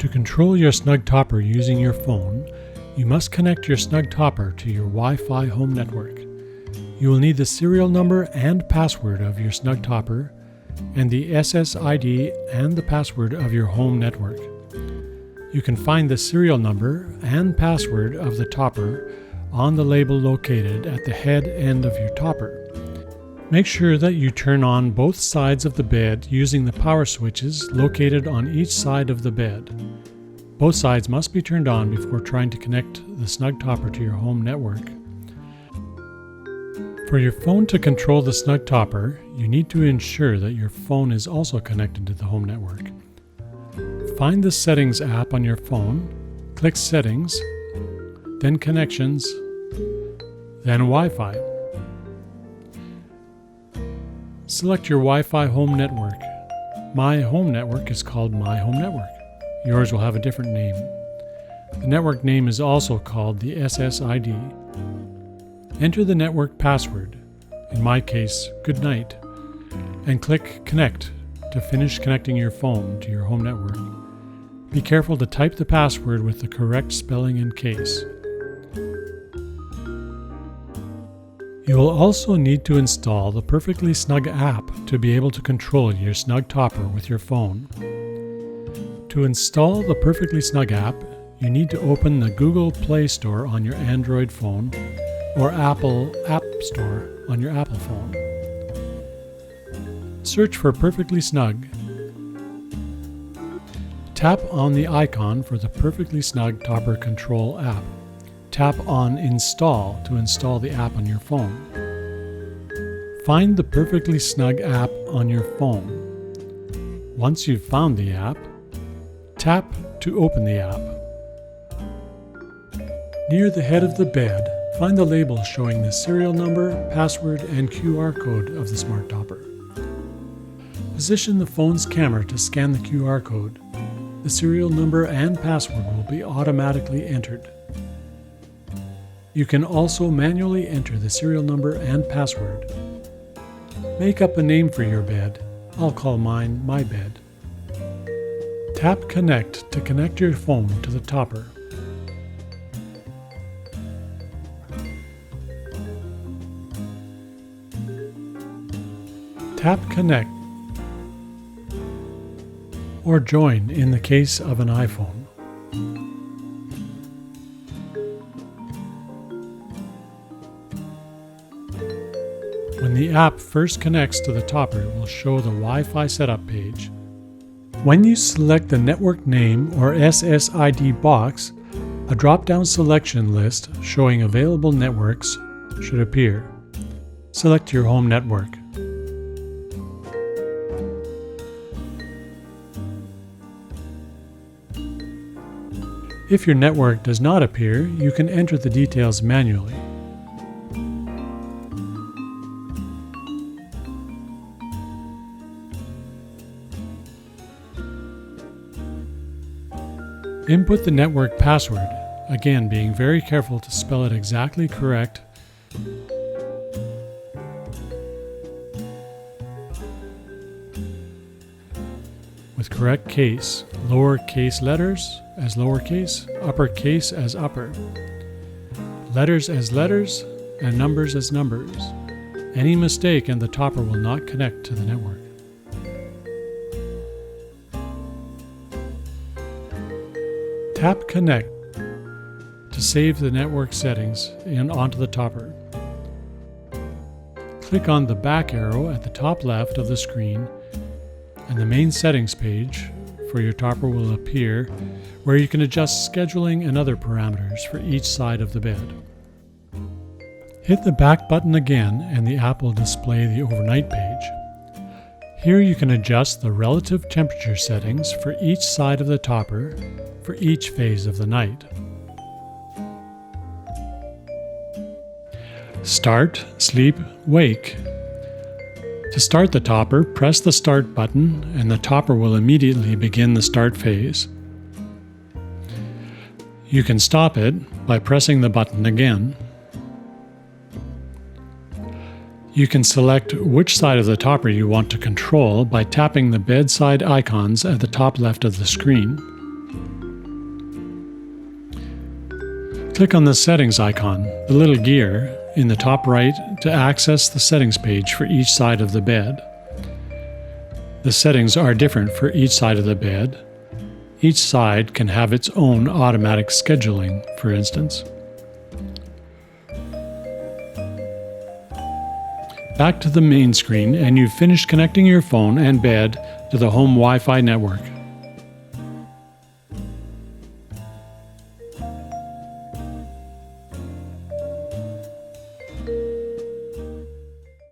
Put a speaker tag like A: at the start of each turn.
A: To control your Snug Topper using your phone, you must connect your Snug Topper to your Wi-Fi home network. You will need the serial number and password of your Snug Topper and the SSID and the password of your home network. You can find the serial number and password of the topper on the label located at the head end of your topper. Make sure that you turn on both sides of the bed using the power switches located on each side of the bed. Both sides must be turned on before trying to connect the Snug Topper to your home network. For your phone to control the Snug Topper, you need to ensure that your phone is also connected to the home network. Find the Settings app on your phone, click Settings, then Connections, then Wi-Fi. Select your Wi-Fi home network. My home network is called My Home Network. Yours will have a different name. The network name is also called the SSID. Enter the network password, in my case, good night, and click Connect to finish connecting your phone to your home network. Be careful to type the password with the correct spelling and case. You will also need to install the Perfectly Snug app to be able to control your Snug Topper with your phone. To install the Perfectly Snug app, you need to open the Google Play Store on your Android phone or Apple App Store on your Apple phone. Search for Perfectly Snug. Tap on the icon for the Perfectly Snug Topper Control app. Tap on Install to install the app on your phone. Find the Perfectly Snug app on your phone. Once you've found the app, tap to open the app. Near the head of the bed, find the label showing the serial number, password, and QR code of the Smart Topper. Position the phone's camera to scan the QR code. The serial number and password will be automatically entered. You can also manually enter the serial number and password. Make up a name for your bed. I'll call mine My Bed. Tap Connect to connect your phone to the topper. Tap Connect or Join in the case of an iPhone. When the app first connects to the topper, it will show the Wi-Fi setup page. When you select the network name or SSID box, a drop-down selection list showing available networks should appear. Select your home network. If your network does not appear, you can enter the details manually. Input the network password, again being very careful to spell it exactly correct. With correct case, lowercase letters as lowercase, uppercase as upper, letters as letters, and numbers as numbers. Any mistake and the topper will not connect to the network. Tap Connect to save the network settings onto the topper. Click on the back arrow at the top left of the screen and the main settings page for your topper will appear, where you can adjust scheduling and other parameters for each side of the bed. Hit the back button again and the app will display the overnight page. Here you can adjust the relative temperature settings for each side of the topper for each phase of the night. Start, Sleep, Wake. To start the topper, press the Start button and the topper will immediately begin the start phase. You can stop it by pressing the button again. You can select which side of the topper you want to control by tapping the bedside icons at the top left of the screen. Click on the settings icon, the little gear, in the top right to access the settings page for each side of the bed. The settings are different for each side of the bed. Each side can have its own automatic scheduling, for instance. Back to the main screen, and you've finished connecting your phone and bed to the home Wi-Fi network.